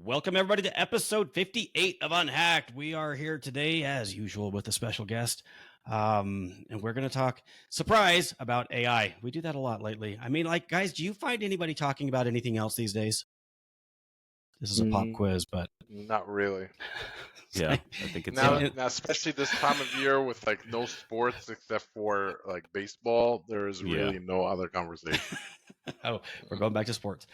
Welcome, everybody, to episode 58 of UnHacked. We are here today, as usual, with a special guest. And we're going to talk, surprise, about AI. We do that a lot lately. I mean, like, guys, do you find anybody talking about anything else these days? This is a pop quiz, but not really. Yeah, I think it's now, especially this time of year with like no sports except for like baseball, there is really no other conversation. Oh, we're going back to sports.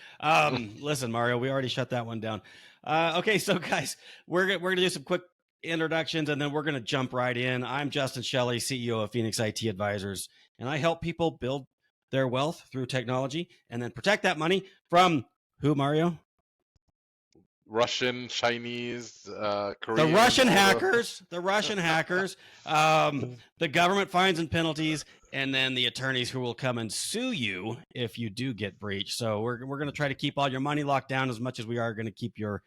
Listen, Mario, we already shut that one down. Okay, so guys, we're gonna do some quick introductions, and then we're gonna jump right in. I'm Justin Shelley, CEO of Phoenix IT Advisors, and I help people build their wealth through technology and then protect that money from who, Mario? Russian, Chinese, Korean. The Russian hackers, the government fines and penalties, and then the attorneys who will come and sue you if you do get breached. So we're going to try to keep all your money locked down as much as we are going to keep your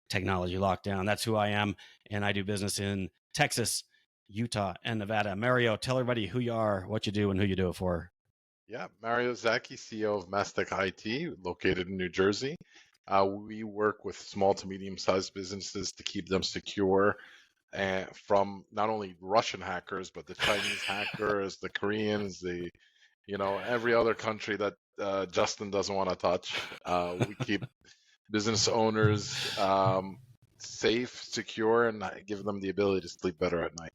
technology locked down. That's who I am, and I do business in Texas, Utah, and Nevada. Mario, tell everybody who you are, what you do, and who you do it for. Yeah, Mario Zaki, CEO of Mastech IT, located in New Jersey. We work with small to medium-sized businesses to keep them secure from not only Russian hackers, but the Chinese hackers, the Koreans, every other country that Justin doesn't want to touch. We keep business owners safe, secure, and give them the ability to sleep better at night.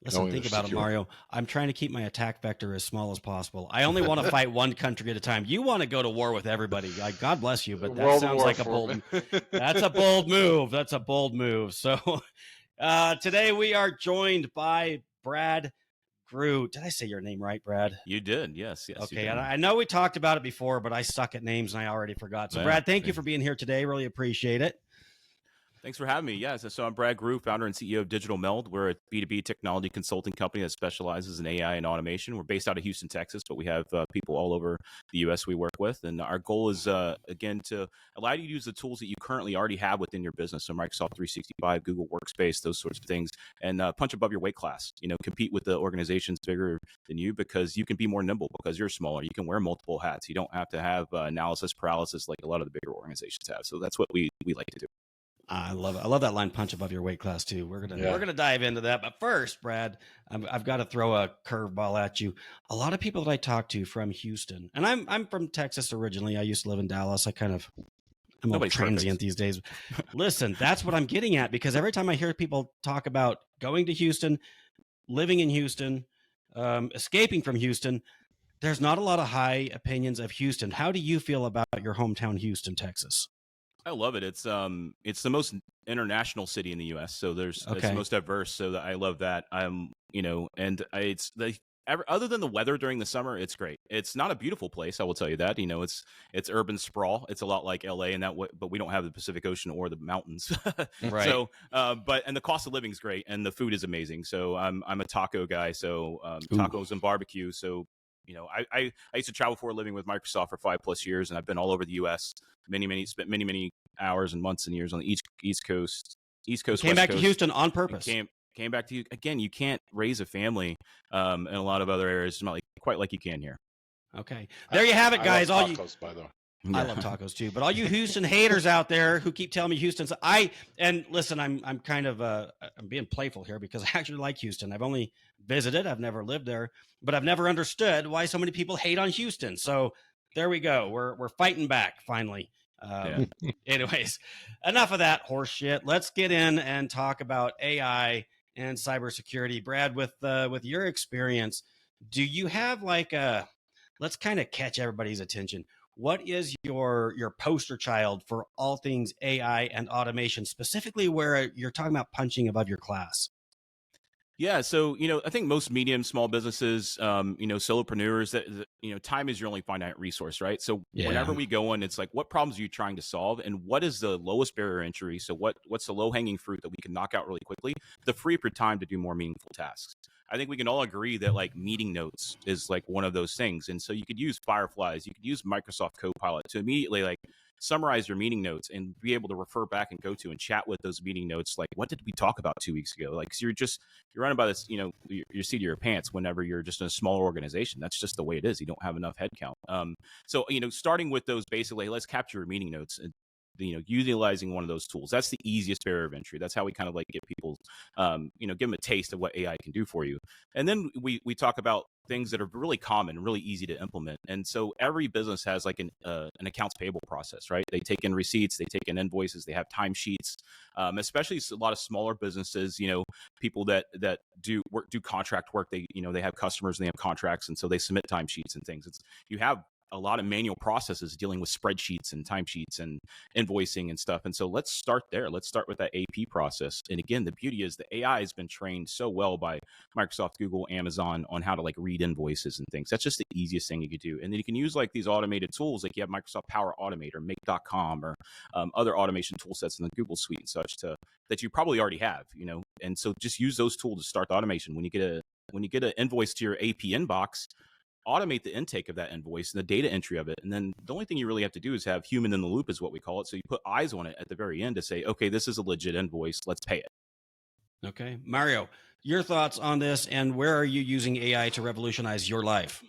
Listen, think about it, Mario. I'm trying to keep my attack vector as small as possible. I only want to fight one country at a time. You want to go to war with everybody. God bless you, but that sounds like a bold. That's a bold move. That's a bold move. So today we are joined by Brad Groux. Did I say your name right, Brad? You did. Yes. Okay. And I know we talked about it before, but I suck at names and I already forgot. So, Brad, thank you for being here today. Really appreciate it. Thanks for having me. Yeah, so I'm Brad Groux, founder and CEO of Digital Meld. We're a B2B technology consulting company that specializes in AI and automation. We're based out of Houston, Texas, but we have people all over the U.S. we work with. And our goal is, again, to allow you to use the tools that you currently already have within your business. So Microsoft 365, Google Workspace, those sorts of things, and punch above your weight class. Compete with the organizations bigger than you because you can be more nimble because you're smaller. You can wear multiple hats. You don't have to have analysis paralysis like a lot of the bigger organizations have. So that's what we like to do. I love it. I love that line, punch above your weight class too. We're gonna dive into that, but first, Brad, I've got to throw a curveball at you. A lot of people that I talk to from Houston, and I'm from Texas originally. I used to live in Dallas. I'm a transient these days. Listen, that's what I'm getting at because every time I hear people talk about going to Houston, living in Houston, escaping from Houston, there's not a lot of high opinions of Houston. How do you feel about your hometown, Houston, Texas? I love it. It's the most international city in the U.S. So it's the most diverse. So I love that. Other than the weather during the summer, it's great. It's not a beautiful place, I will tell you that. It's urban sprawl. It's a lot like LA in that way, but we don't have the Pacific Ocean or the mountains. Right. So, and the cost of living is great, and the food is amazing. So I'm a taco guy. So tacos and barbecue. So I used to travel for a living with Microsoft for 5+ years, and I've been all over the U.S. Spent many hours and months and years on the East Coast. Came back to Houston on purpose. Came back to you again. You can't raise a family in a lot of other areas, not quite like you can here. Okay, there you have it, guys. I love tacos, by the way. I love tacos too, but all you Houston haters out there who keep telling me Houston's, listen, I'm kind of I'm being playful here because I actually like Houston. I've only visited, I've never lived there, but I've never understood why so many people hate on Houston. So there we go. We're fighting back finally. Anyways, enough of that horse shit. Let's get in and talk about AI and cybersecurity. Brad, with your experience, do you have let's kind of catch everybody's attention. What is your poster child for all things AI and automation, specifically where you're talking about punching above your class? Yeah, so I think most medium, small businesses, solopreneurs, that time is your only finite resource, right? So whenever we go in, it's like, what problems are you trying to solve, and what is the lowest barrier entry? So what's the low hanging fruit that we can knock out really quickly to free up your time to do more meaningful tasks? I think we can all agree that meeting notes is one of those things, and so you could use Fireflies, you could use Microsoft Copilot to immediately summarize your meeting notes and be able to refer back and go to and chat with those meeting notes. What did we talk about 2 weeks ago? So you're running by this, your seat of your pants whenever you're just in a smaller organization. That's just the way it is. You don't have enough headcount. So starting with those basically, let's capture your meeting notes. And utilizing one of those tools. That's the easiest barrier of entry. That's how we kind of like get people, give them a taste of what AI can do for you. And then we talk about things that are really common, really easy to implement. And so every business has like an accounts payable process, right? They take in receipts, they take in invoices, they have timesheets, especially a lot of smaller businesses, people that do contract work. They have customers and they have contracts. And so they submit timesheets and things. You have a lot of manual processes dealing with spreadsheets and timesheets and invoicing and stuff. And so let's start there. Let's start with that AP process. And again, the beauty is the AI has been trained so well by Microsoft, Google, Amazon on how to like read invoices and things. That's just the easiest thing you could do. And then you can use like these automated tools, like you have Microsoft Power Automate or Make.com or other automation tool sets in the Google suite and such that you probably already have, and so just use those tools to start the automation. When you get an invoice to your AP inbox, automate the intake of that invoice and the data entry of it. And then the only thing you really have to do is have human in the loop is what we call it. So you put eyes on it at the very end to say, okay, this is a legit invoice. Let's pay it. Okay. Mario, your thoughts on this, and where are you using AI to revolutionize your life?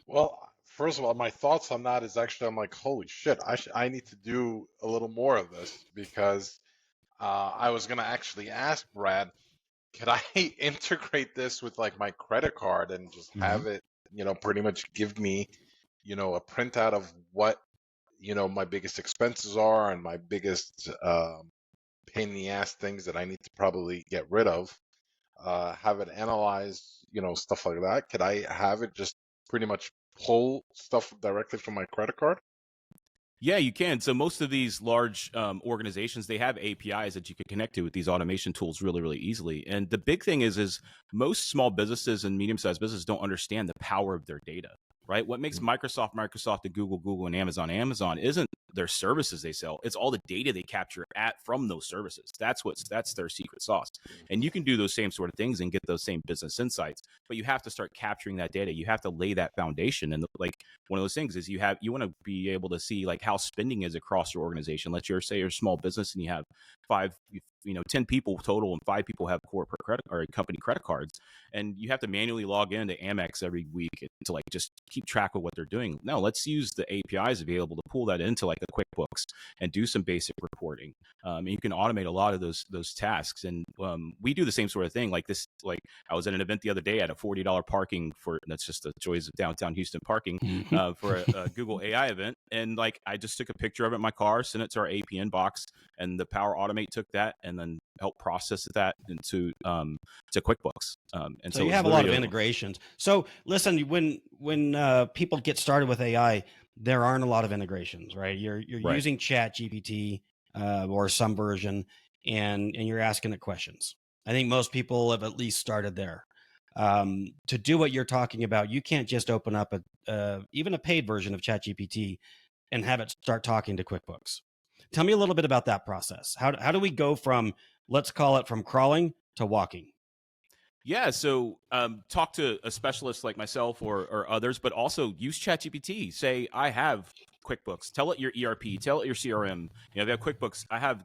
Well, first of all, my thoughts on that is actually, I'm like, holy shit, I need to do a little more of this, because I was going to actually ask Brad, could I integrate this with like my credit card and just have it, pretty much give me, a printout of what, my biggest expenses are and my biggest pain in the ass things that I need to probably get rid of, have it analyze, stuff like that. Could I have it just pretty much pull stuff directly from my credit card? Yeah, you can. So most of these large organizations, they have APIs that you can connect to with these automation tools really, really easily. And the big thing is most small businesses and medium-sized businesses don't understand the power of their data, right? What makes Microsoft, and Google, and Amazon isn't their services they sell. It's all the data they capture from those services. That's their secret sauce. And you can do those same sort of things and get those same business insights, but you have to start capturing that data. You have to lay that foundation. And like one of those things is you want to be able to see like how spending is across your organization. Let's say you're a small business and you have 10 people total and 5 people have corporate credit or company credit cards, and you have to manually log into Amex every week to like just keep track of what they're doing. No, let's use the APIs available to pull that into like a QuickBooks and do some basic reporting. And you can automate a lot of those tasks. And we do the same sort of thing. Like I was at an event the other day at a $40 parking that's just the joys of downtown Houston parking for a Google AI event. And like I just took a picture of it in my car, sent it to our AP inbox, and the Power Automate took that and then helped process that into to QuickBooks. And so you have a lot of integrations. So listen, when people get started with AI, there aren't a lot of integrations, right? You're right. Using ChatGPT or some version, and you're asking it questions. I think most people have at least started there. To do what you're talking about, you can't just open up even a paid version of ChatGPT and have it start talking to QuickBooks. Tell me a little bit about that process. How do we go from, let's call it, from crawling to walking? Yeah, so talk to a specialist like myself or others, but also use ChatGPT. Say, I have QuickBooks. Tell it your ERP. Tell it your CRM. If you have QuickBooks, I have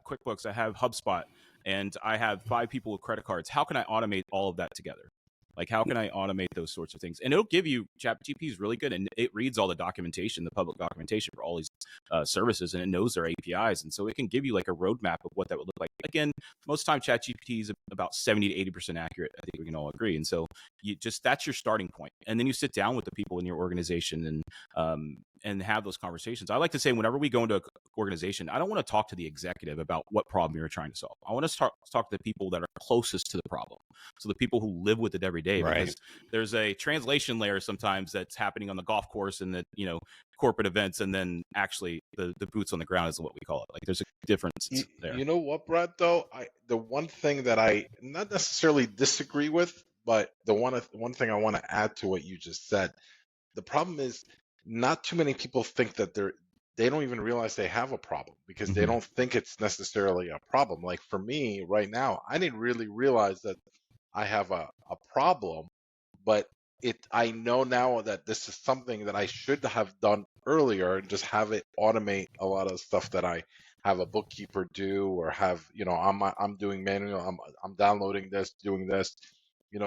HubSpot, and I have 5 people with credit cards. How can I automate all of that together? Like, how can I automate those sorts of things? And it'll give you, ChatGPT is really good, and it reads all the documentation, the public documentation for all these services, and it knows their APIs. And so it can give you like a roadmap of what that would look like. Again, most time ChatGPT is about 70 to 80% accurate. I think we can all agree. And so that's your starting point. And then you sit down with the people in your organization and have those conversations. I like to say, whenever we go into an organization, I don't want to talk to the executive about what problem you're trying to solve. I want to talk to the people that are closest to the problem. So the people who live with it every day, right? Because there's a translation layer sometimes that's happening on the golf course and that, corporate events, and then actually the boots on the ground is what we call it. Like, there's a difference there. You know what, Brad, though? The one thing that I not necessarily disagree with, but the one thing I want to add to what you just said, the problem is not too many people think that they don't even realize they have a problem, because they don't think it's necessarily a problem. Like for me right now, I didn't really realize that I have a problem, but I know now that this is something that I should have done earlier, and just have it automate a lot of stuff that I have a bookkeeper do, or have, I'm doing manual, I'm downloading this, doing this,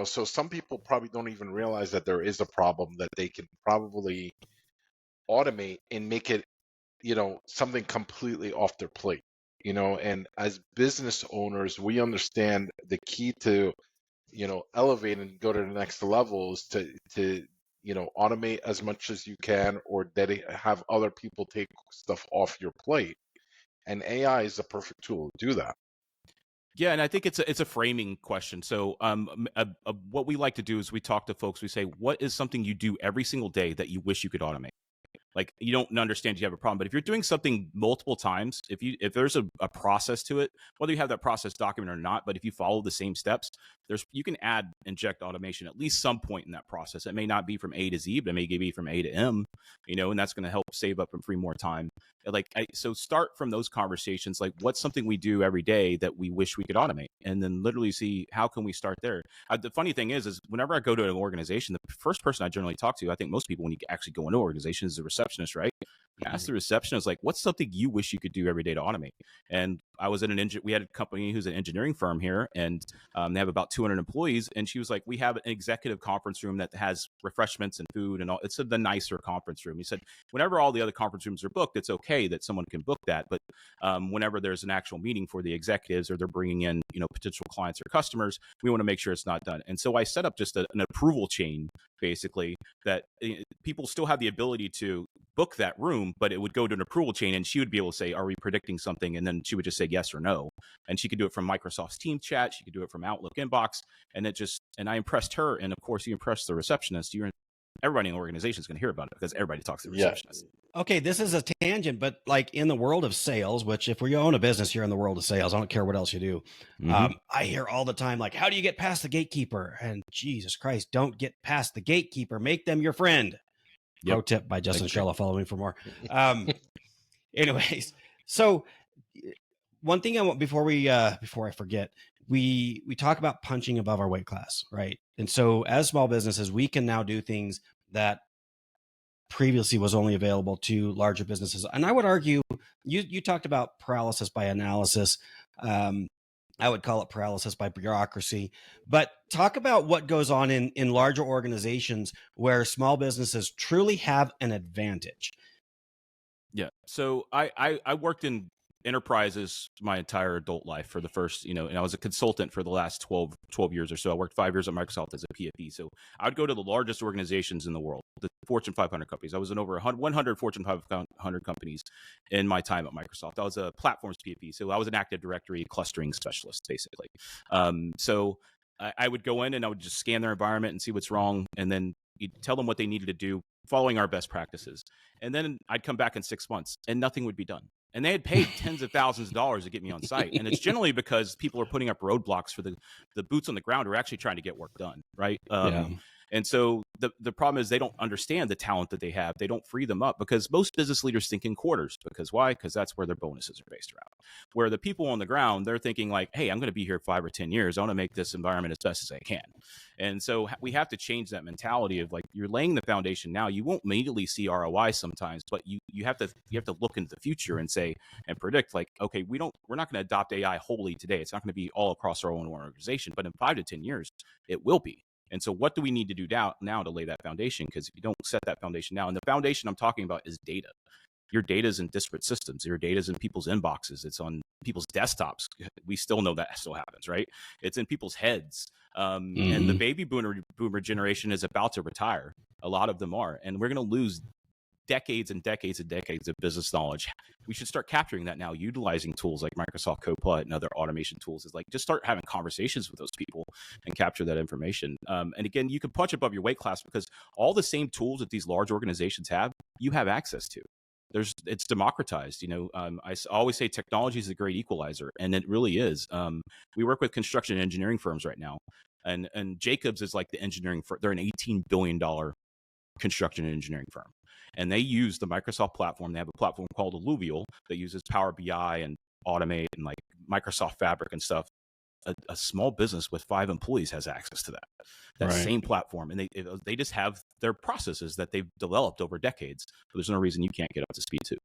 so some people probably don't even realize that there is a problem that they can probably automate and make it, something completely off their plate, and as business owners, we understand the key to, elevate and go to the next level is to automate as much as you can, or have other people take stuff off your plate. And AI is a perfect tool to do that. Yeah, and I think it's a framing question. So, what we like to do is we talk to folks. We say, what is something you do every single day that you wish you could automate? Like, you don't understand you have a problem, but if you're doing something multiple times, if there's a process to it, whether you have that process documented or not, but if you follow the same steps, you can inject automation at least some point in that process. It may not be from A to Z, but it may be from A to M, and that's going to help save up and free more time. So start from those conversations. Like, what's something we do every day that we wish we could automate, and then literally see how can we start there. The funny thing is whenever I go to an organization, the first person I generally talk to, I think most people when you actually go into an organization, is the receptionist, right? Ask the receptionist, like, what's something you wish you could do every day to automate? And I was we had a company who's an engineering firm here, and they have about 200 employees. And she was like, we have an executive conference room that has refreshments and food and all. It's the nicer conference room. He said, whenever all the other conference rooms are booked, it's okay that someone can book that. But whenever there's an actual meeting for the executives, or they're bringing in, potential clients or customers, we want to make sure it's not done. And so I set up just an approval chain, basically, that people still have the ability to book that room, but it would go to an approval chain, and she would be able to say, are we predicting something? And then she would just say yes or no. And she could do it from Microsoft's Teams chat. She could do it from Outlook inbox. And I impressed her. And of course, you impressed the receptionist. Everybody in the organization is going to hear about it because everybody talks to the receptionist. Okay, this is a tangent, but like in the world of sales, which if we own a business, you're in the world of sales. I don't care what else you do. I hear all the time, like, how do you get past the gatekeeper? And Jesus Christ, don't get past the gatekeeper. Make them your friend. Pro tip by Justin Shelley. Follow me for more. Anyways, so one thing I want before I forget, we talk about punching above our weight class, right? And so as small businesses, we can now do things that previously was only available to larger businesses. And I would argue, you talked about paralysis by analysis. I would call it paralysis by bureaucracy. But talk about what goes on in larger organizations where small businesses truly have an advantage. Yeah. So I worked in enterprises my entire adult life for the first, and I was a consultant for the last 12 years or so. I worked 5 years at Microsoft as a PFE. So I would go to the largest organizations in the world, the Fortune 500 companies. I was in over 100 Fortune 500 companies in my time at Microsoft. I was a platforms PFE. So I was an Active Directory clustering specialist, basically. So I would go in and I would just scan their environment and see what's wrong. And then you'd tell them what they needed to do, following our best practices. And then I'd come back in 6 months and nothing would be done. And they had paid tens of thousands of dollars to get me on site. And it's generally because people are putting up roadblocks for the boots on the ground who are actually trying to get work done, right? And so the problem is they don't understand the talent that they have. They don't free them up because most business leaders think in quarters. Because why? Because that's where their bonuses are based around. Where the people on the ground, they're thinking like, hey, I'm going to be here 5 or 10 years. I want to make this environment as best as I can. And so we have to change that mentality of like, you're laying the foundation now. You won't immediately see ROI sometimes, but you have to look into the future and say and predict like, okay, we're not going to adopt AI wholly today. It's not going to be all across our own organization, but in 5 to 10 years, it will be. And so what do we need to do now to lay that foundation? Because if you don't set that foundation now, and the foundation I'm talking about is data. Your data is in disparate systems. Your data is in people's inboxes. It's on people's desktops. We still know that still happens, right? It's in people's heads. And the baby boomer generation is about to retire. A lot of them are. And we're going to lose decades and decades and decades of business knowledge. We should start capturing that now, utilizing tools like Microsoft Copilot and other automation tools. Is like just start having conversations with those people and capture that information. And again, you can punch above your weight class because all the same tools that these large organizations have, you have access to. It's democratized. I always say technology is a great equalizer, and it really is. We work with construction and engineering firms right now, and Jacobs is like the engineering firm. They're an $18 billion construction and engineering firm. And they use the Microsoft platform. They have a platform called Alluvial that uses Power BI and Automate and like Microsoft Fabric and stuff. A small business with 5 employees has access to that same platform. And they just have their processes that they've developed over decades. But there's no reason you can't get up to speed too.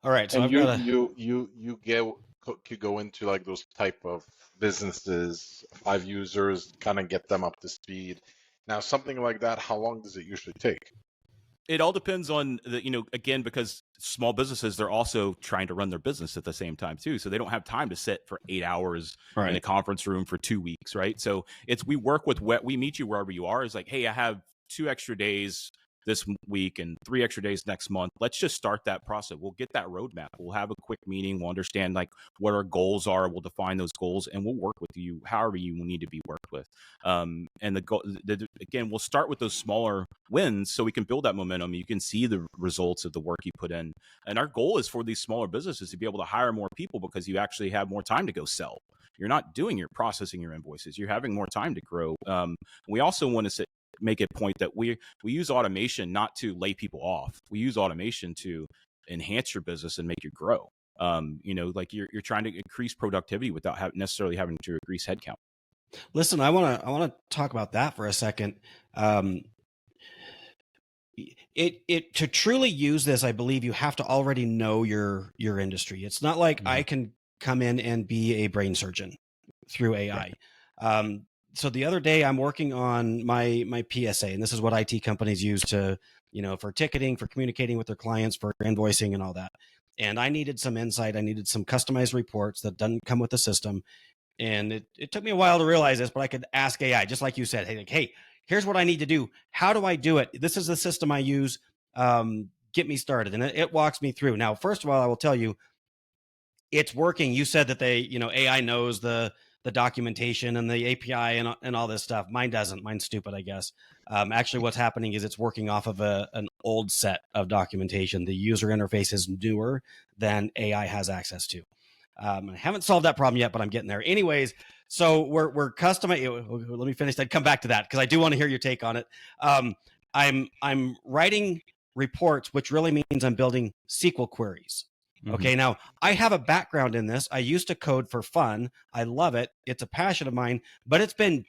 All right. So and you could go into like those type of businesses, 5 users, kind of get them up to speed. Now, something like that, how long does it usually take? It all depends on the, again, because small businesses, they're also trying to run their business at the same time too. So they don't have time to sit for 8 hours in a conference room for 2 weeks. Right. So we work with we meet you wherever you are. It's like, hey, I have 2 extra days this week and 3 extra days next month. Let's just start that process. We'll get that roadmap. We'll have a quick meeting. We'll understand like what our goals are. We'll define those goals and we'll work with you however you need to be worked with. And the goal, again, we'll start with those smaller wins so we can build that momentum. You can see the results of the work you put in. And our goal is for these smaller businesses to be able to hire more people because you actually have more time to go sell. You're not processing your invoices. You're having more time to grow. We also want to make a point that we use automation not to lay people off. We use automation to enhance your business and make you grow. Like you're trying to increase productivity without necessarily having to increase headcount. Listen, I want to talk about that for a second. To truly use this, I believe you have to already know your industry. It's not like I can come in and be a brain surgeon through AI. Right. So the other day I'm working on my PSA, and this is what IT companies use to, for ticketing, for communicating with their clients, for invoicing and all that. And I needed some insight. I needed some customized reports that doesn't come with the system. And it took me a while to realize this, but I could ask AI, just like you said, hey, here's what I need to do. How do I do it? This is the system I use. Get me started. And it walks me through. Now, first of all, I will tell you, it's working. You said that AI knows the documentation and the API and all this stuff. Mine doesn't. Mine's stupid, I guess. Actually, what's happening is it's working off of an old set of documentation. The user interface is newer than AI has access to. I haven't solved that problem yet, but I'm getting there. Anyways, so we're customizing. Let me finish that. Come back to that because I do want to hear your take on it. I'm writing reports, which really means I'm building SQL queries. Okay, now I have a background in this. I used to code for fun. I love it. It's a passion of mine, but it's been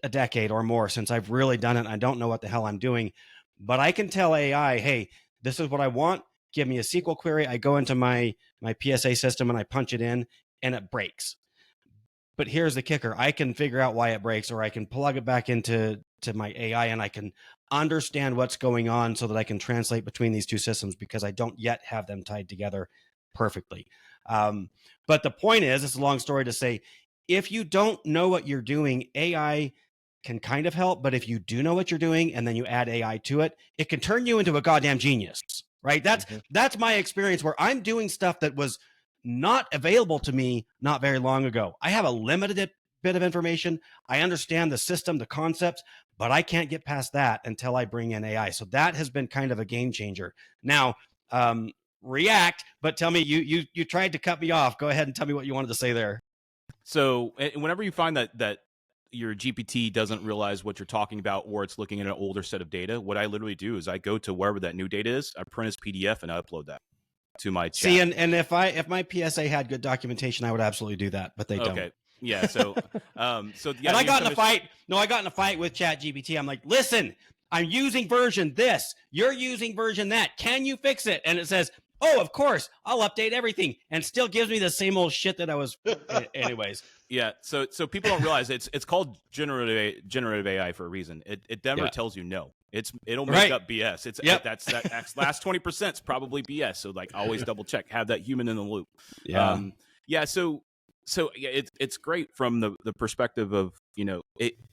a decade or more since I've really done it. I don't know what the hell I'm doing, but I can tell AI, hey, this is what I want. Give me a SQL query. I go into my PSA system and I punch it in and it breaks. But here's the kicker. I can figure out why it breaks, or I can plug it back into my AI and I can understand what's going on so that I can translate between these two systems because I don't yet have them tied together perfectly. But the point is, it's a long story to say, if you don't know what you're doing, AI can kind of help. But if you do know what you're doing and then you add AI to it, it can turn you into a goddamn genius, right? That's my experience where I'm doing stuff that was not available to me not very long ago. I have a limited bit of information. I understand the system, the concepts, but I can't get past that until I bring in AI. So that has been kind of a game changer. Now, react, but tell me, you tried to cut me off. Go ahead and tell me what you wanted to say there. So whenever you find that your GPT doesn't realize what you're talking about, or it's looking at an older set of data, what I literally do is I go to wherever that new data is, I print as PDF and I upload that to my chat. See, and if my PSA had good documentation, I would absolutely do that, but they don't. Okay. Yeah. So, yeah. And I got in a fight. No, I got in a fight with ChatGPT. I'm like, listen, I'm using version this. You're using version that. Can you fix it? And it says, oh, of course, I'll update everything, and still gives me the same old shit that I was. Anyways. Yeah. So people don't realize it's called generative AI for a reason. It never tells you no. It'll make up BS. That last 20% is probably BS. So like always double check, have that human in the loop. Yeah. So it's great from the perspective of,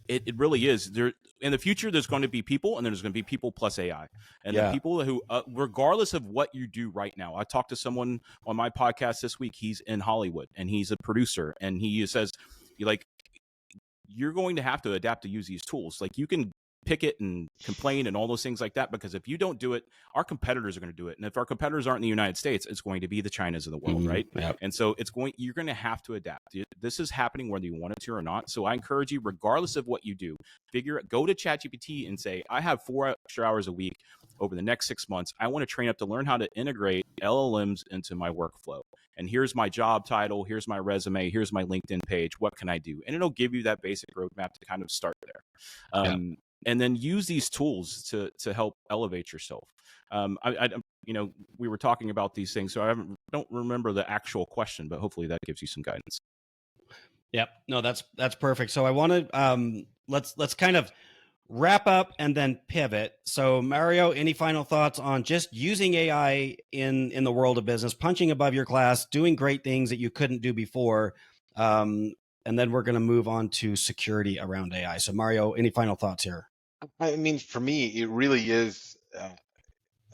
it really is there in the future. There's going to be people, and there's going to be people plus AI, and the people who, regardless of what you do right now. I talked to someone on my podcast this week. He's in Hollywood and he's a producer, and he says, like, you're going to have to adapt to use these tools. Like, you can pick it and complain and all those things like that, because if you don't do it, our competitors are going to do it. And if our competitors aren't in the United States, it's going to be the Chinas of the world, right? Yep. And so you're going to have to adapt. This is happening whether you want it to or not. So I encourage you, regardless of what you do, go to ChatGPT and say, I have 4 extra hours a week over the next 6 months. I want to train up to learn how to integrate LLMs into my workflow. And here's my job title. Here's my resume. Here's my LinkedIn page. What can I do? And it'll give you that basic roadmap to kind of start there. And then use these tools to help elevate yourself. We were talking about these things, so I don't remember the actual question, but hopefully that gives you some guidance. Yep. No, that's perfect. So I want to let's kind of wrap up and then pivot. So Mario, any final thoughts on just using AI in the world of business, punching above your class, doing great things that you couldn't do before? And then we're going to move on to security around AI. So Mario, any final thoughts here? I mean, for me, it really is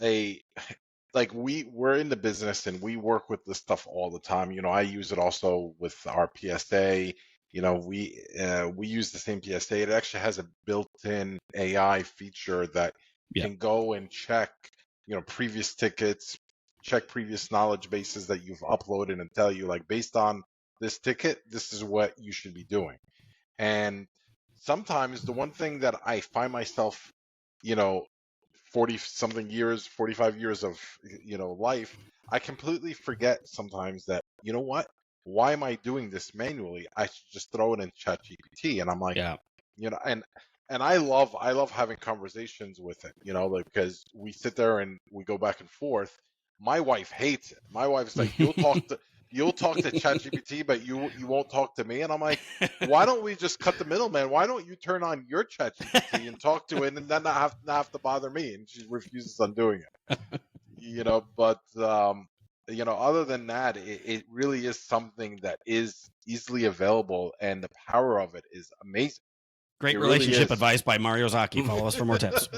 a like we're in the business and we work with this stuff all the time. You know, I use it also with our PSA. You know, we use the same PSA. It actually has a built-in AI feature that can go and check, you know, previous tickets, check previous knowledge bases that you've uploaded and tell you, like, based on this ticket, this is what you should be doing. And sometimes the one thing that I find myself, you know, 40 something years, 45 years of, you know, life, I completely forget sometimes that, you know what? Why am I doing this manually? I should just throw it in ChatGPT. And I'm like, you know, and I love having conversations with it, you know, like, because we sit there and we go back and forth. My wife hates it. My wife's like, you'll talk to ChatGPT, but you won't talk to me. And I'm like, why don't we just cut the middleman? Why don't you turn on your ChatGPT and talk to it, and then not have to bother me? And she refuses on doing it. You know, but you know, other than that, it really is something that is easily available, and the power of it is amazing. Great It really relationship is. advice by Mario Zaki. Follow us for more tips.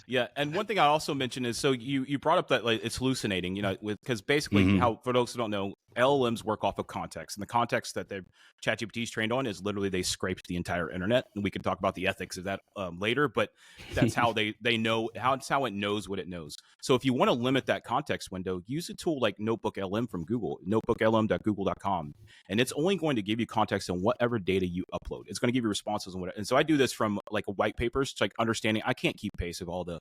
Yeah. And one thing I also mentioned is, so you brought up that, like, it's hallucinating, you know, because basically how, for those who don't know, LLMs work off of context, and the context that their ChatGPT is trained on is literally they scraped the entire internet, and we can talk about the ethics of that later, but that's how they know that's how it knows what it knows. So if you want to limit that context window, use a tool like Notebook LM from Google, notebooklm.google.com, and it's only going to give you context on whatever data you upload. It's going to give you responses on whatever. And so I do this from like a white papers, to like understanding. I can't keep pace of all the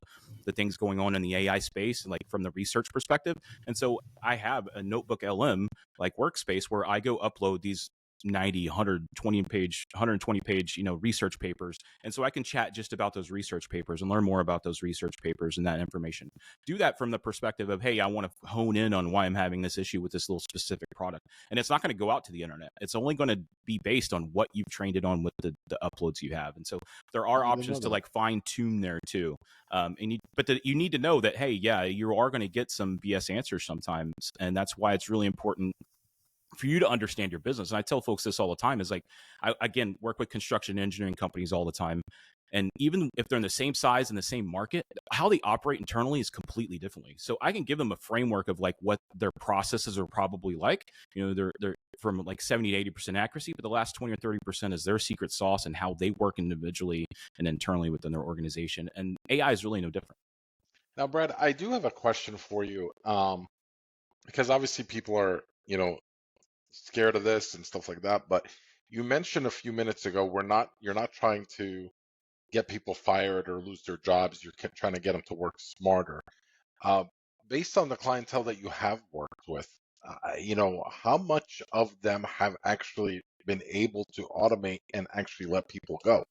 things going on in the AI space, and like from the research perspective. And so I have a Notebook LM like workspace where I go upload these 90, 120 page, you know, research papers. And so I can chat just about those research papers and learn more about those research papers and that information. Do that from the perspective of, hey, I want to hone in on why I'm having this issue with this little specific product. And it's not going to go out to the internet. It's only going to be based on what you've trained it on with the uploads you have. And so there are options to like fine tune there too. But you need to know that, hey, yeah, you are going to get some BS answers sometimes. And that's why it's really important for you to understand your business. And I tell folks this all the time, is like, I, again, work with construction engineering companies all the time. And even if they're in the same size and the same market, how they operate internally is completely differently. So I can give them a framework of like what their processes are probably like. You know, they're from like 70 to 80% accuracy, but the last 20 or 30% is their secret sauce and how they work individually and internally within their organization. And AI is really no different. Now, Brad, I do have a question for you, because obviously people are, you know, scared of this and stuff like that. But you mentioned a few minutes ago, you're not trying to get people fired or lose their jobs. You're trying to get them to work smarter. Based on the clientele that you have worked with, you know, how much of them have actually been able to automate and actually let people go?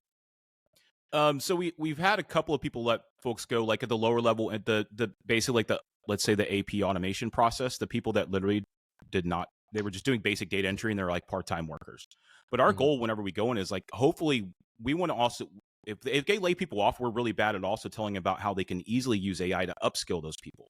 So we've had a couple of people let folks go, like at the lower level, at the basically like the, let's say, the AP automation process, the people that literally did not, they were just doing basic data entry and they're like part-time workers. But our goal whenever we go in is like, hopefully we want to also, if they lay people off, we're really bad at also telling about how they can easily use AI to upskill those people.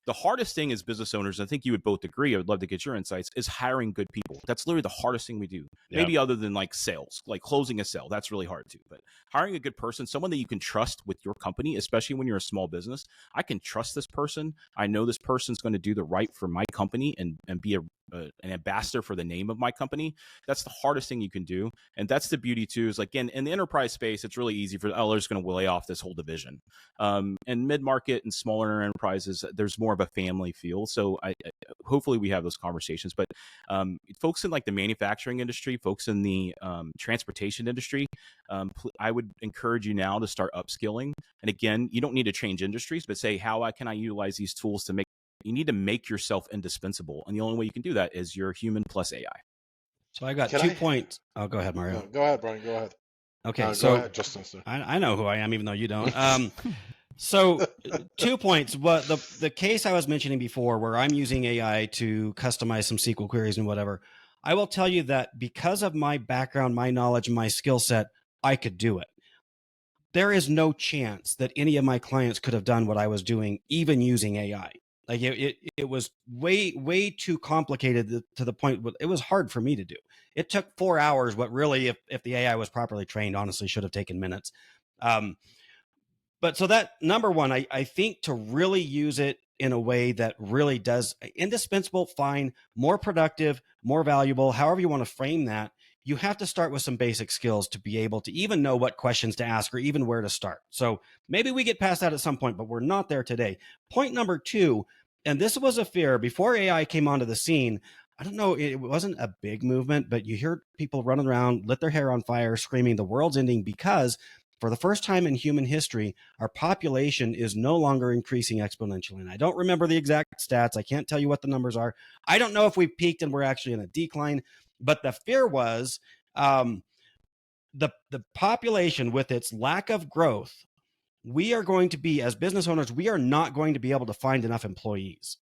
The hardest thing as business owners, I think you would both agree, I would love to get your insights, is hiring good people. That's literally the hardest thing we do. Maybe other than like sales, like closing a sale, that's really hard too. But hiring a good person, someone that you can trust with your company, especially when you're a small business. I can trust this person. I know this person's going to do the right for my company and be an ambassador for the name of my company. That's the hardest thing you can do. And that's the beauty too, is like in the enterprise space, it's really easy for, they're just going to lay off this whole division. And mid-market and smaller enterprises, there's more of a family feel. So I hopefully we have those conversations. But folks in like the manufacturing industry, folks in the transportation industry, I would encourage you now to start upskilling. And again, you don't need to change industries, but say, how can I utilize these tools to make, you need to make yourself indispensable. And the only way you can do that is you're human plus AI. So I got 2 points. Oh, go ahead, Mario. Go ahead, Bryan. Go ahead. Okay, so go ahead, Justin. I know who I am, even though you don't. So 2 points. What the case I was mentioning before, where I'm using AI to customize some SQL queries and whatever, I will tell you that because of my background, my knowledge, and my skill set, I could do it. there is no chance that any of my clients could have done what I was doing, even using AI. Like it was way too complicated to the point it was hard for me to do. It took 4 hours, what really, if the AI was properly trained, honestly should have taken minutes. But so that number one, I think to really use it in a way that really does indispensable, fine, more productive, more valuable, however you want to frame that, you have to start with some basic skills to be able to even know what questions to ask or even where to start. So maybe we get past that at some point, but we're not there today. Point number two, and this was a fear before AI came onto the scene. I don't know, it wasn't a big movement, but you hear people running around, lit their hair on fire, screaming the world's ending because for the first time in human history, our population is no longer increasing exponentially. And I don't remember the exact stats. I can't tell you what the numbers are. I don't know if we've peaked and we're actually in a decline. But the fear was the population, with its lack of growth, we are going to be, as business owners, we are not going to be able to find enough employees.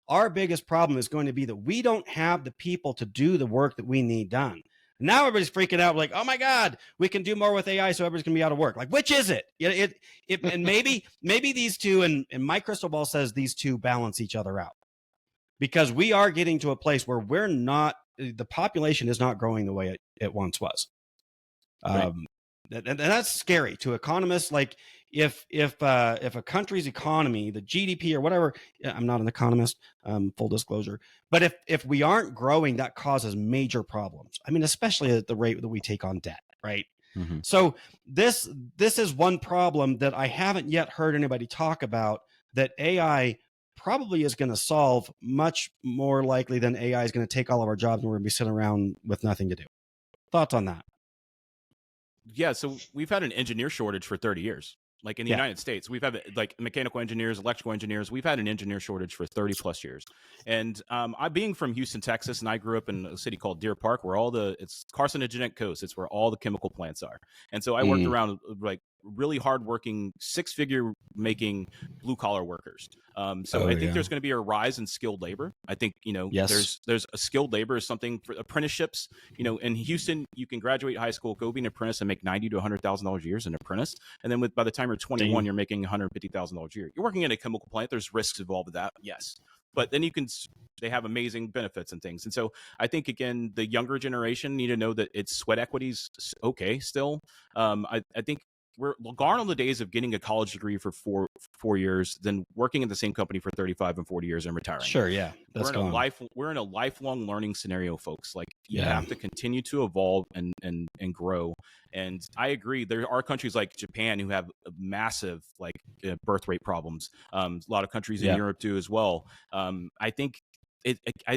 Our biggest problem is going to be that we don't have the people to do the work that we need done. Now everybody's freaking out, like, oh my God, we can do more with AI, so everybody's gonna be out of work. Like, which is it? And maybe these two, and my crystal ball says these two balance each other out, because we are getting to a place where we're not, the population is not growing the way it once was. Right. And that's scary to economists. Like if a country's economy, the GDP or whatever, I'm not an economist, full disclosure, but if we aren't growing, that causes major problems. I mean, especially at the rate that we take on debt, right? Mm-hmm. So this is one problem that I haven't yet heard anybody talk about, that AI probably is going to solve, much more likely than AI is going to take all of our jobs and we're going to be sitting around with nothing to do. Thoughts on that? Yeah, so we've had an engineer shortage for 30 years. Like in the United States, we've had like mechanical engineers, electrical engineers. We've had an engineer shortage for 30 plus years. And I, being from Houston, Texas, and I grew up in a city called Deer Park, where it's carcinogenic coast. It's where all the chemical plants are. And so I worked around like really hardworking, six-figure making blue collar workers. So I think there's going to be a rise in skilled labor. I think, there's a skilled labor is something for apprenticeships. In Houston, you can graduate high school, go be an apprentice, and make $90,000 to $100,000 a year as an apprentice. And then by the time you're 21, you're making $150,000 a year. You're working in a chemical plant. There's risks involved with that, yes. But then they have amazing benefits and things. And so I think, again, the younger generation need to know that it's sweat equity's okay still. I think we're gone on the days of getting a college degree for four years, then working in the same company for 35 and 40 years and retiring. Sure, yeah. We're in a lifelong learning scenario, folks. Like, you have to continue to evolve and grow. And I agree, there are countries like Japan who have massive birth rate problems. A lot of countries in Europe do as well. I think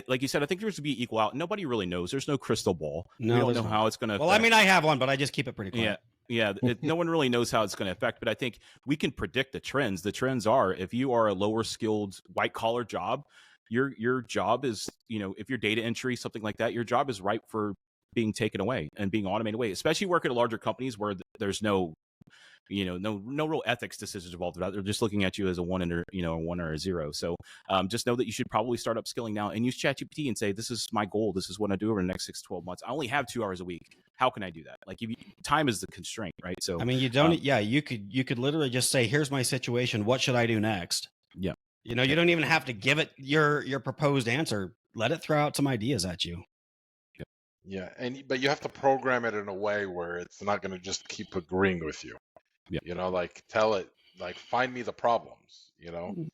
like you said, I think there's to be equal out. Nobody really knows. There's no crystal ball. No, we don't know how it's going to. Well, I mean, I have one, but I just keep it pretty quiet. Yeah, no one really knows how it's going to affect, but I think we can predict the trends. The trends are, if you are a lower skilled white collar job, your job is, if you're data entry, something like that, your job is ripe for being taken away and being automated away, especially working at larger companies where there's no real ethics decisions involved with that. They're just looking at you as a one or a zero. So just know that you should probably start upskilling now and use ChatGPT and say, this is my goal. This is what I do over the next 6 to 12 months. I only have 2 hours a week. How can I do that? Like, time is the constraint, right? So I mean, you don't. You could literally just say, here's my situation. What should I do next? Yeah. You don't even have to give it your proposed answer. Let it throw out some ideas at you. Yeah, but you have to program it in a way where it's not going to just keep agreeing with you. Yeah. Like, tell it, like, find me the problems.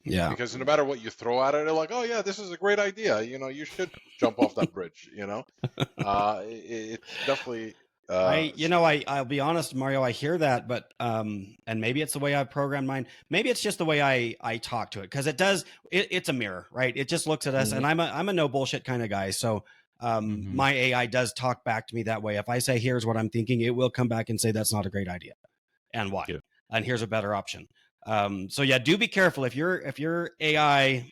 Yeah. Because no matter what you throw at it, they're like, oh yeah, this is a great idea. You should jump off that bridge. It's definitely. I'll be honest, Mario. I hear that, but and maybe it's the way I've programmed mine. Maybe it's just the way I talk to it, because it does. It's a mirror, right? It just looks at us, and I'm a no bullshit kind of guy. So my AI does talk back to me that way. If I say, here's what I'm thinking, it will come back and say, that's not a great idea, and why, and here's a better option. So yeah, do be careful if your AI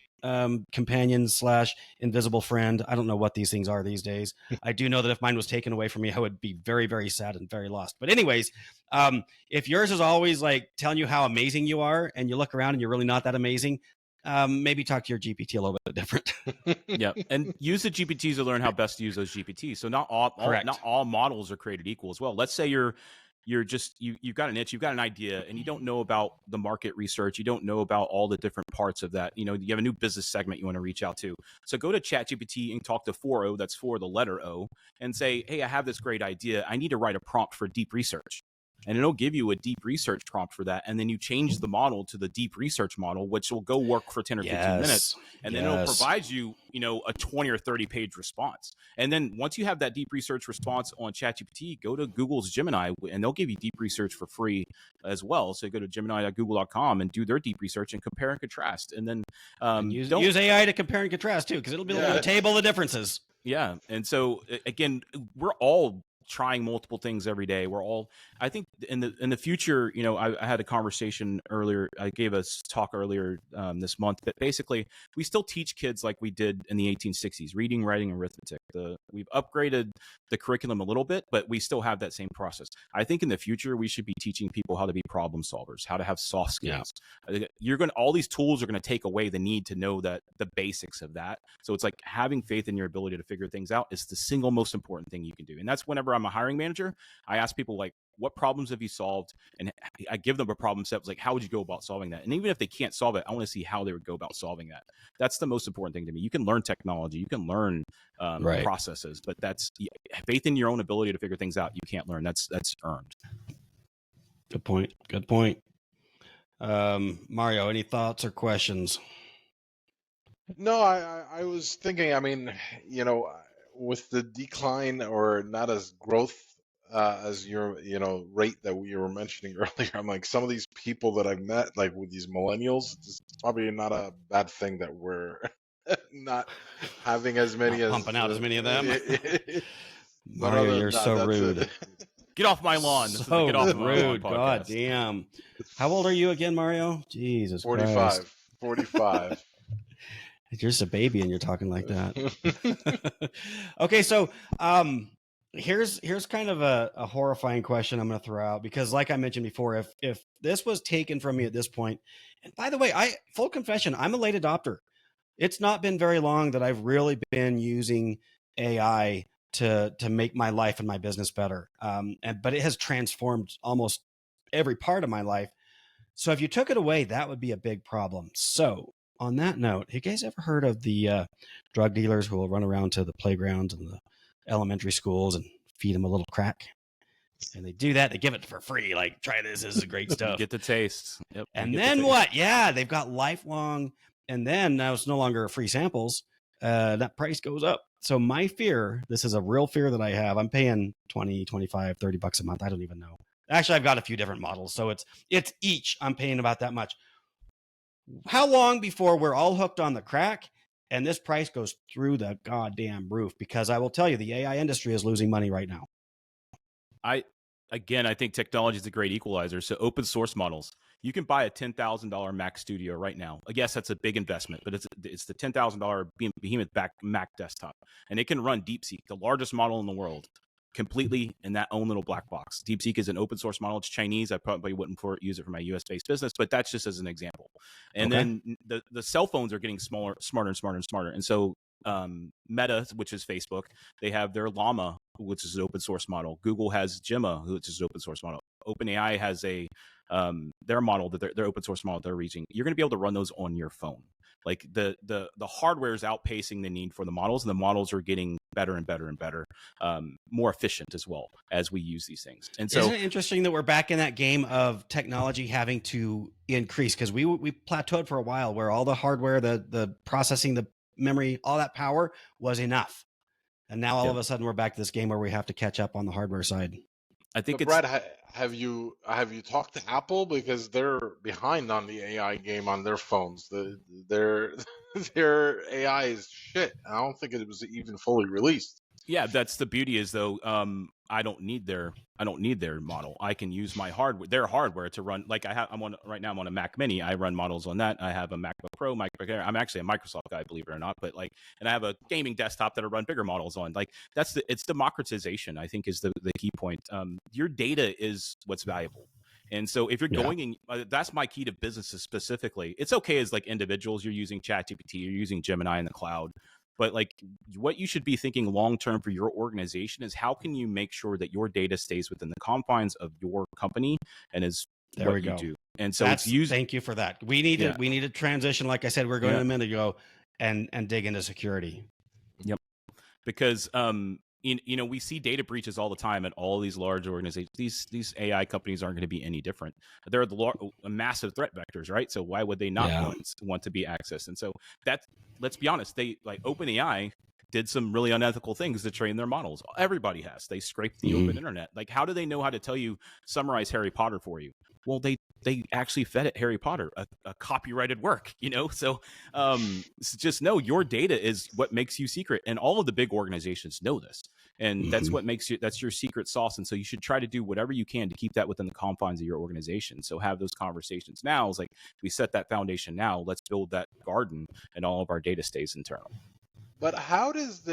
companion / invisible friend. I don't know what these things are these days. I do know that if mine was taken away from me, I would be very, very sad and very lost. But anyways, if yours is always like telling you how amazing you are, and you look around and you're really not that amazing, maybe talk to your GPT a little bit different. Yeah, and use the GPTs to learn how best to use those GPTs. So not all models are created equal as well. Let's say you're you've got an itch, you've got an idea, and you don't know about the market research, you don't know about all the different parts of that. You have a new business segment you want to reach out to. So go to ChatGPT and talk to 4O, that's for the letter O, and say, hey, I have this great idea. I need to write a prompt for deep research. And it'll give you a deep research prompt for that. And then you change the model to the deep research model, which will go work for 10 or 15 minutes. And then it'll provide you, a 20 or 30 page response. And then once you have that deep research response on ChatGPT, go to Google's Gemini, and they'll give you deep research for free as well. So go to gemini.google.com and do their deep research and compare and contrast. And then use AI to compare and contrast too, because it'll be able to table the differences. Yeah. And so again, we're all trying multiple things every day. I think in the future, I had a conversation earlier. I gave a talk earlier this month that basically we still teach kids like we did in the 1860s, reading, writing, and arithmetic. We've upgraded the curriculum a little bit, but we still have that same process. I think in the future, we should be teaching people how to be problem solvers, how to have soft skills. Yeah. All these tools are going to take away the need to know the basics of that. So it's like having faith in your ability to figure things out is the single most important thing you can do. And that's whenever I'm a hiring manager, I ask people like, what problems have you solved? And I give them a problem set. Like, how would you go about solving that? And even if they can't solve it, I want to see how they would go about solving that. That's the most important thing to me. You can learn technology, you can learn processes, but that's faith in your own ability to figure things out. You can't learn. That's earned. Good point. Mario, any thoughts or questions? No, I was thinking, with the decline or not as growth as your, rate that we were mentioning earlier, I'm like, some of these people that I've met, like with these millennials, it's probably not a bad thing that we're not having as many pumping out as many of them. Mario, you're so rude. Get off my lawn. This So is the Get Off My Lawn rude. podcast. God damn. How old are you again, Mario? Jesus 45. Christ. You're just a baby and you're talking like that. Okay, so here's kind of a horrifying question I'm going to throw out, because like I mentioned before, if this was taken from me at this point, and by the way, full confession, I'm a late adopter. It's not been very long that I've really been using AI to make my life and my business better. But it has transformed almost every part of my life. So if you took it away, that would be a big problem. So on that note, have you guys ever heard of the drug dealers who will run around to the playgrounds and the elementary schools and feed them a little crack? And they do that. They give it for free. Like, try this. This is great stuff. Get the taste. Yep. And then what? Yeah, they've got lifelong. And then now it's no longer free samples. That price goes up. So my fear, this is a real fear that I have. I'm paying 20, 25, 30 bucks a month. I don't even know. Actually, I've got a few different models. So it's each. I'm paying about that much. How long before we're all hooked on the crack and this price goes through the goddamn roof? Because I will tell you, the AI industry is losing money right now. I think technology is a great equalizer. So open source models, you can buy a $10,000 Mac Studio right now. I guess that's a big investment, but it's the $10,000 behemoth Mac desktop, and it can run DeepSeek, the largest model in the world, completely in that own little black box. DeepSeek is an open source model. It's Chinese. I probably wouldn't use it for my US based business, but that's just as an example. And then the cell phones are getting smaller, smarter and smarter and smarter. And so Meta, which is Facebook, they have their Llama, which is an open source model. Google has Gemma, which is an open source model. OpenAI has their model, that their open source model they're reaching. You're going to be able to run those on your phone. Like the hardware is outpacing the need for the models, and the models are getting better and better and better, more efficient as well as we use these things. And so, isn't it interesting that we're back in that game of technology having to increase? Because we plateaued for a while where all the hardware, the processing, the memory, all that power was enough, and now all of a sudden we're back to this game where we have to catch up on the hardware side. I think Brad, have you talked to Apple, because they're behind on the AI game on their phones? Their AI is shit. I don't think it was even fully released. Yeah, that's the beauty is though. I don't need their model. I can use their hardware to run. Like I'm on a Mac Mini. I run models on that. I have a MacBook Pro, MacBook Air. I'm actually a Microsoft guy, believe it or not. But and I have a gaming desktop that I run bigger models on. It's democratization, I think, is the key point. Your data is what's valuable. And so if you're going in, that's my key to businesses specifically. It's okay as individuals, you're using ChatGPT, you're using Gemini in the cloud. But like what you should be thinking long term for your organization is how can you make sure that your data stays within the confines of your company and is There what we you go. do. And so That's it's used. thank you for that. We need Yeah. to transition, like I said, we're going Yeah. a minute ago, and dig into security. Yep. Because we see data breaches all the time at all these large organizations. These AI companies aren't going to be any different. They're massive threat vectors, right? So why would they not want to be accessed? And so let's be honest, they like OpenAI did some really unethical things to train their models. Everybody has. They scraped the open internet. Like, how do they know how to tell you, summarize Harry Potter for you? Well, they actually fed it Harry Potter, a copyrighted work, So just know your data is what makes you secret. And all of the big organizations know this. And that's what that's your secret sauce. And so you should try to do whatever you can to keep that within the confines of your organization. So have those conversations now. It's like, we set that foundation now. Let's build that garden and all of our data stays internal. But how does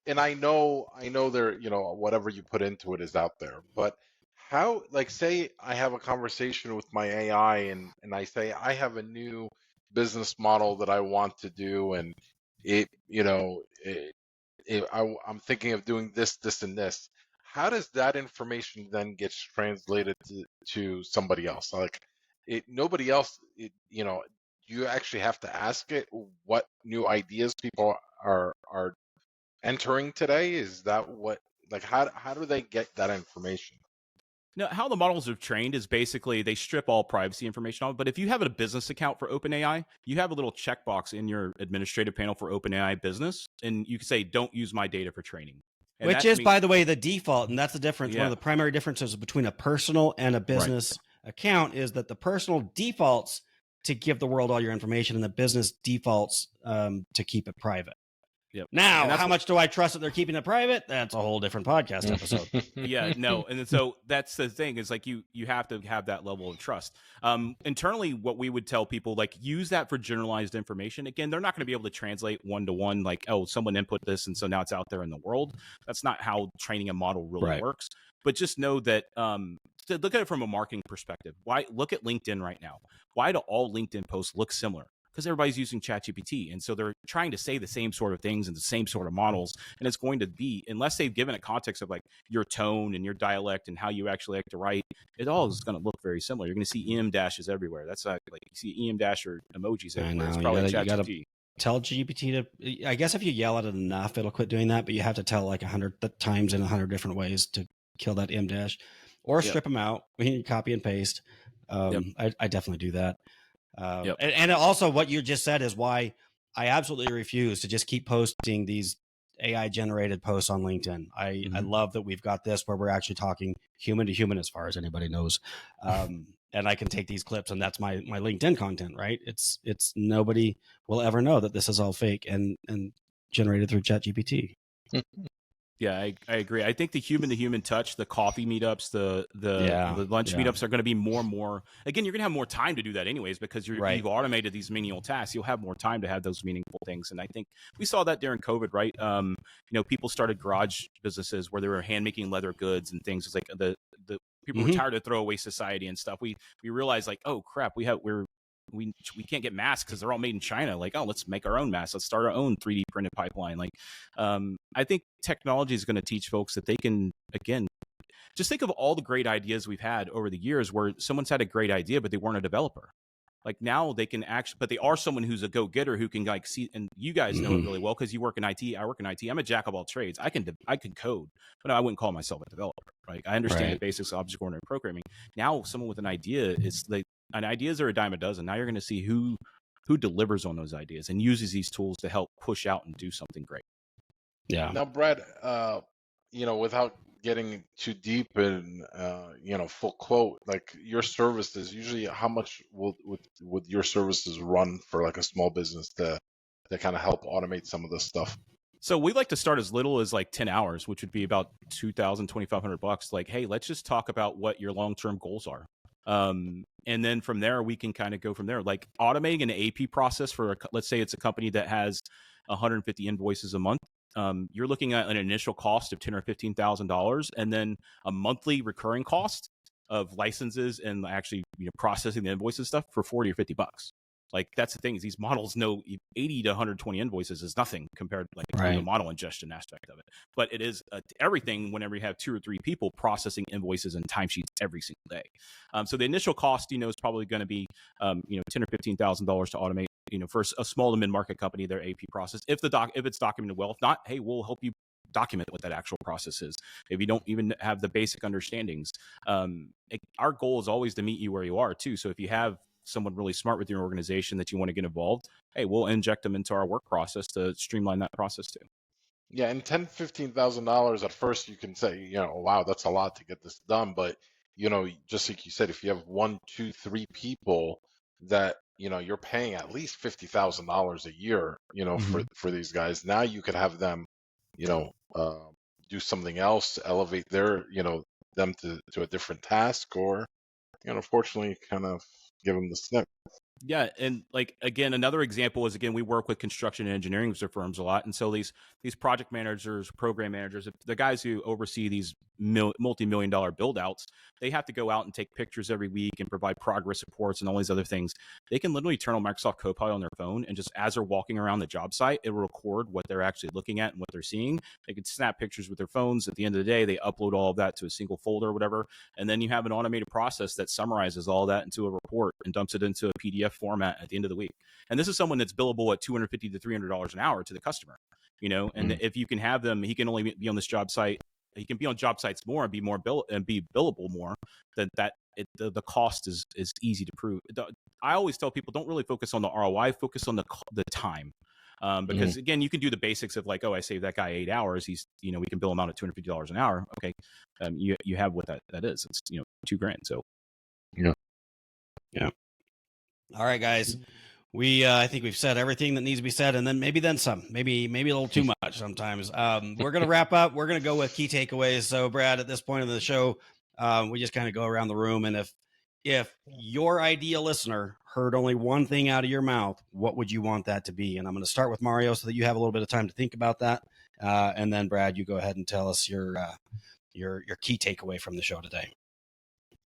and I know there, whatever you put into it is out there, but how, like, say I have a conversation with my AI and I say I have a new business model that I want to do, and I'm thinking of doing this, this, and this. How does that information then gets translated to somebody else? Like, nobody else, you actually have to ask it what new ideas people are entering today. Is that what, like, how do they get that information? No, how the models are trained is basically they strip all privacy information off. But if you have a business account for OpenAI, you have a little checkbox in your administrative panel for OpenAI business, and you can say, "Don't use my data for training." And which is, by the way, the default, and that's the difference. Yeah. One of the primary differences between a personal and a business account is that the personal defaults to give the world all your information, and the business defaults to keep it private. Yep. Now, how much do I trust that they're keeping it private? That's a whole different podcast episode. Yeah, no. And so that's the thing, is like you have to have that level of trust. Internally, what we would tell people, like, use that for generalized information. Again, they're not going to be able to translate one-to-one, like, oh, someone input this and so now it's out there in the world. That's not how training a model really works. But just know that to look at it from a marketing perspective. Why look at LinkedIn right now? Why do all LinkedIn posts look similar? Because everybody's using ChatGPT. And so they're trying to say the same sort of things and the same sort of models. And it's going to be, unless they've given a context of like your tone and your dialect and how you actually like to write, it all is going to look very similar. You're going to see EM dashes everywhere. That's like you see EM dash or emojis everywhere. It's probably ChatGPT. Tell GPT to, I guess if you yell at it enough, it'll quit doing that, but you have to tell like 100 times in 100 different ways to kill that EM dash or strip them out. We need to copy and paste. I definitely do that. And also what you just said is why I absolutely refuse to just keep posting these AI generated posts on LinkedIn. I love that we've got this where we're actually talking human to human, as far as anybody knows. And I can take these clips and that's my LinkedIn content, right? It's nobody will ever know that this is all fake and generated through ChatGPT. Yeah, I agree. I think the human-to-human touch, the coffee meetups, the lunch meetups are going to be more and more. Again, you're going to have more time to do that anyways because you've automated these menial tasks. You'll have more time to have those meaningful things. And I think we saw that during COVID, right? People started garage businesses where they were hand-making leather goods and things. It's like the people were tired of throwaway society and stuff. We realized like, oh crap, we can't get masks because they're all made in China. Like, oh, let's make our own masks. Let's start our own 3D printed pipeline. Like, I think technology is going to teach folks that they can, again, just think of all the great ideas we've had over the years where someone's had a great idea, but they weren't a developer. Like now they can actually, but they are someone who's a go-getter who can like see, and you guys know it really well because you work in IT. I work in IT. I'm a jack of all trades. I can code, but no, I wouldn't call myself a developer. Like I understand the basics of object-oriented programming. Now someone with an idea is like, and ideas are a dime a dozen. Now you're going to see who delivers on those ideas and uses these tools to help push out and do something great. Yeah. Now, Brad, without getting too deep and full quote, like your services, usually how much would your services run for like a small business to kind of help automate some of this stuff? So we like to start as little as like 10 hours, which would be about $2,000, $2,500. Like, hey, let's just talk about what your long-term goals are. And then from there, we can kind of go from there. Like automating an AP process for, let's say it's a company that has 150 invoices a month. You're looking at an initial cost of $10,000 or $15,000, and then a monthly recurring cost of licenses and actually processing the invoices stuff for $40 or $50. Like that's the thing, is these models know 80 to 120 invoices is nothing compared to like the model ingestion aspect of it. But it is everything whenever you have 2 or 3 people processing invoices and timesheets every single day. So the initial cost, is probably going to be, $10,000 or $15,000 to automate, for a small to mid-market company, their AP process. If it's documented well, if not, hey, we'll help you document what that actual process is. If you don't even have the basic understandings, our goal is always to meet you where you are too. So if you have someone really smart with your organization that you want to get involved, hey, we'll inject them into our work process to streamline that process too. Yeah, and $10,000-$15,000 at first, you can say, wow, that's a lot to get this done. But just like you said, if you have 1, 2, 3 people that you're paying at least $50,000 a year, for these guys, now you could have them, do something else, elevate their, them to a different task, or fortunately, kind of give them the snip. Yeah, and like again, another example is, again, we work with construction and engineering firms a lot, and so these project managers, program managers, the guys who oversee these multi-million-dollar build-outs, they have to go out and take pictures every week and provide progress reports and all these other things. They can literally turn on Microsoft Copilot on their phone, and just as they're walking around the job site, it will record what they're actually looking at and what they're seeing. They can snap pictures with their phones. At the end of the day, they upload all of that to a single folder or whatever, and then you have an automated process that summarizes all that into a report and dumps it into a PDF format at the end of the week. And this is someone that's billable at $250 to $300 an hour to the customer, and if you can have them, he can only be on this job site. He can be on job sites more and be billable more. The cost is easy to prove. I always tell people, don't really focus on the ROI, focus on the time. Because again, you can do the basics of like, oh, I saved that guy 8 hours. He's, we can bill him out at $250 an hour. Okay. You have what that is. It's, $2,000. So. Yeah. All right, guys. I think we've said everything that needs to be said, and then some, maybe a little too much sometimes. We're going to wrap up. We're going to go with key takeaways. So Brad, at this point of the show, we just kind of go around the room. And if your ideal listener heard only one thing out of your mouth, what would you want that to be? And I'm going to start with Mario so that you have a little bit of time to think about that. And then Brad, you go ahead and tell us your key takeaway from the show today.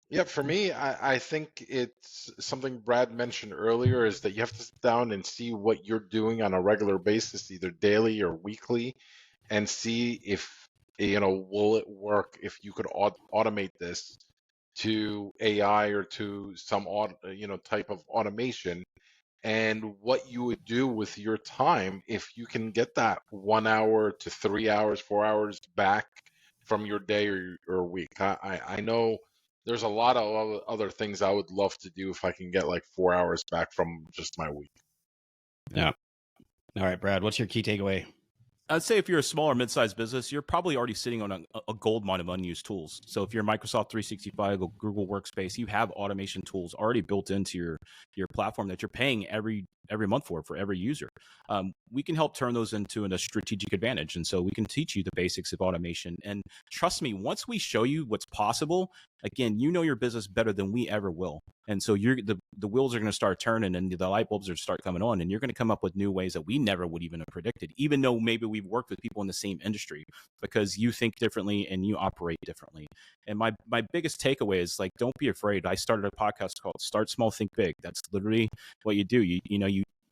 Yeah, for me, I think it's something Brad mentioned earlier, is that you have to sit down and see what you're doing on a regular basis, either daily or weekly, and see if, will it work if you could automate this to AI or to some type of automation, and what you would do with your time if you can get that 1 hour to 3 hours, 4 hours back from your day or week. I know there's a lot of other things I would love to do if I can get like 4 hours back from just my week. Yeah. All right, Brad, what's your key takeaway? I'd say if you're a small or mid-sized business, you're probably already sitting on a gold mine of unused tools. So if you're Microsoft 365 or Google Workspace, you have automation tools already built into your platform that you're paying every month for every user. We can help turn those into a strategic advantage. And so we can teach you the basics of automation. And trust me, once we show you what's possible, again, your business better than we ever will. And so the wheels are going to start turning and the light bulbs are going to start coming on, and you're going to come up with new ways that we never would even have predicted, even though maybe we've worked with people in the same industry, because you think differently and you operate differently. And my biggest takeaway is, like, don't be afraid. I started a podcast called Start Small, Think Big. That's literally what you do.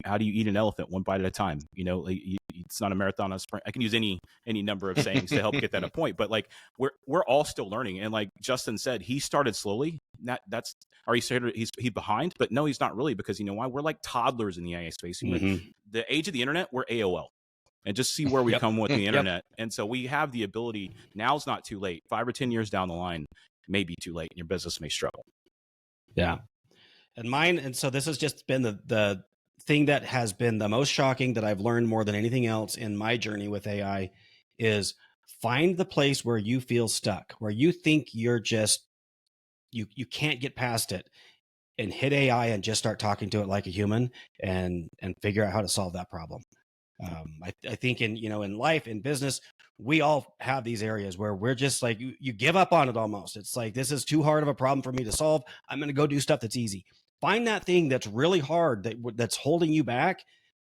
How do you eat an elephant one bite at a time? It's not a marathon, a sprint. I can use any number of sayings to help get that a point. But like, we're all still learning. And like Justin said, he started slowly. He's behind, but no, he's not really, because you know why? We're like toddlers in the AI space. The age of the internet, we're AOL. And just see where we come with the internet. And so we have the ability. Now's not too late. 5 or 10 years down the line may be too late, and your business may struggle. Yeah. And so this has just been the thing that has been the most shocking that I've learned more than anything else in my journey with AI is find the place where you feel stuck, where you think you're just, you can't get past it, and hit AI and just start talking to it like a human and figure out how to solve that problem. I think in life, in business, we all have these areas where we're just like, you give up on it almost. It's like, this is too hard of a problem for me to solve. I'm going to go do stuff that's easy. Find that thing that's really hard, that's holding you back,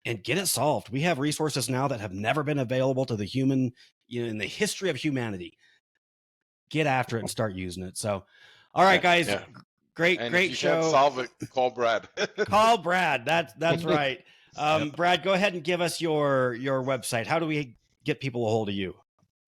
and get it solved. We have resources now that have never been available to the human, in the history of humanity. Get after it and start using it. So, all right, guys. Yeah. Great, And great if you show. can't solve it, call Brad. Call Brad. That's right. Brad, go ahead and give us your website. How do we get people a hold of you?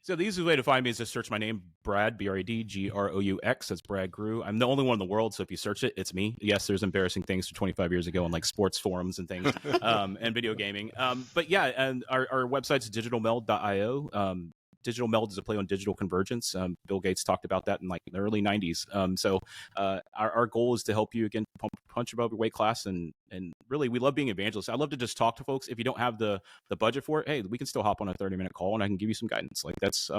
So the easiest way to find me is to search my name, Brad, Bradgroux. That's Brad Groux. I'm the only one in the world, so if you search it, it's me. Yes, there's embarrassing things from 25 years ago on like sports forums and things, and video gaming. But yeah, and our website's digitalmeld.io. Digital Meld is a play on digital convergence. Bill Gates talked about that in like the early 90s. So our goal is to help you again punch above your weight class, and really we love being evangelists. I love to just talk to folks. If you don't have the budget for it, hey, we can still hop on a 30-minute call and I can give you some guidance. Like that's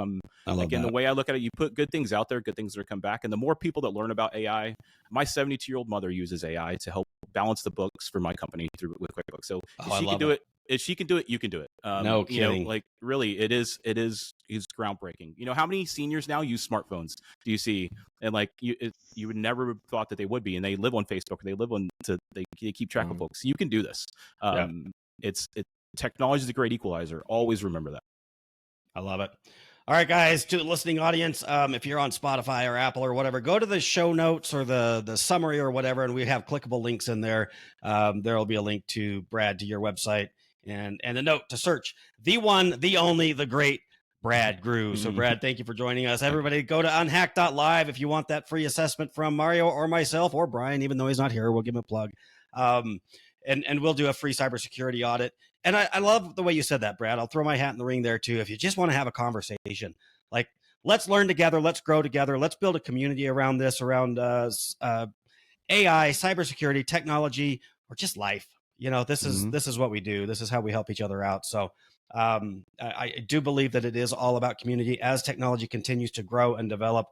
again the way I look at it. You put good things out there, good things that come back, and the more people that learn about AI. My 72-year-old mother uses AI to help balance the books for my company with QuickBooks. So if she can do it. If she can do it, you can do it. No kidding. You know, like really, it's groundbreaking. You know, how many seniors now use smartphones? Do you see? And like you would never have thought that they would be, and they live on Facebook, they live on they keep track of folks. You can do this. Technology is a great equalizer. Always remember that. I love it. All right, guys, to the listening audience, if you're on Spotify or Apple or whatever, go to the show notes or the summary or whatever, and we have clickable links in there. There will be a link to Brad, to your website, and a note to search the one, the only, the great Brad Groux. So, Brad, thank you for joining us. Everybody, go to unhacked.live if you want that free assessment from Mario or myself or Bryan, even though he's not here. We'll give him a plug. And we'll do a free cybersecurity audit. And I love the way you said that, Brad. I'll throw my hat in the ring there too. If you just want to have a conversation, like let's learn together, let's grow together, let's build a community around this, around AI, cybersecurity, technology, or just life. You know, this is what we do. This is how we help each other out. So I do believe that it is all about community. As technology continues to grow and develop,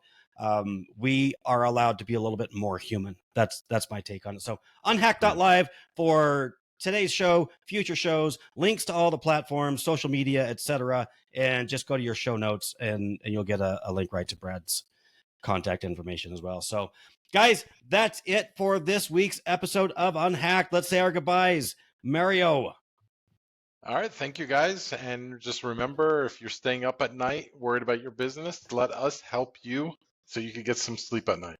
we are allowed to be a little bit more human. That's my take on it. So unhacked.live for today's show, future shows, links to all the platforms, social media, etc. And just go to your show notes and you'll get a link right to Brad's contact information as well. So guys, that's it for this week's episode of Unhacked. Let's say our goodbyes. Mario. All right. Thank you, guys. And just remember, if you're staying up at night, worried about your business, let us help you so you can get some sleep at night.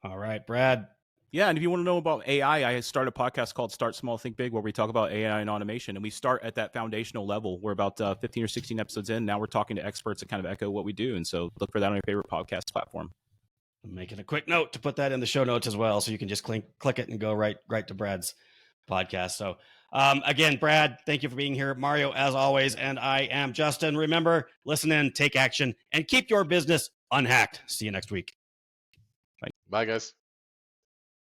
All right, Brad. Yeah, and if you want to know about AI, I started a podcast called Start Small, Think Big, where we talk about AI and automation. And we start at that foundational level. We're about 15 or 16 episodes in. Now we're talking to experts that kind of echo what we do. And so look for that on your favorite podcast platform. I'm making a quick note to put that in the show notes as well, so you can just click it and go right to Brad's podcast. So again, Brad, thank you for being here. Mario, as always, and I am Justin. Remember, listen in, take action, and keep your business unhacked. See you next week. Bye, guys.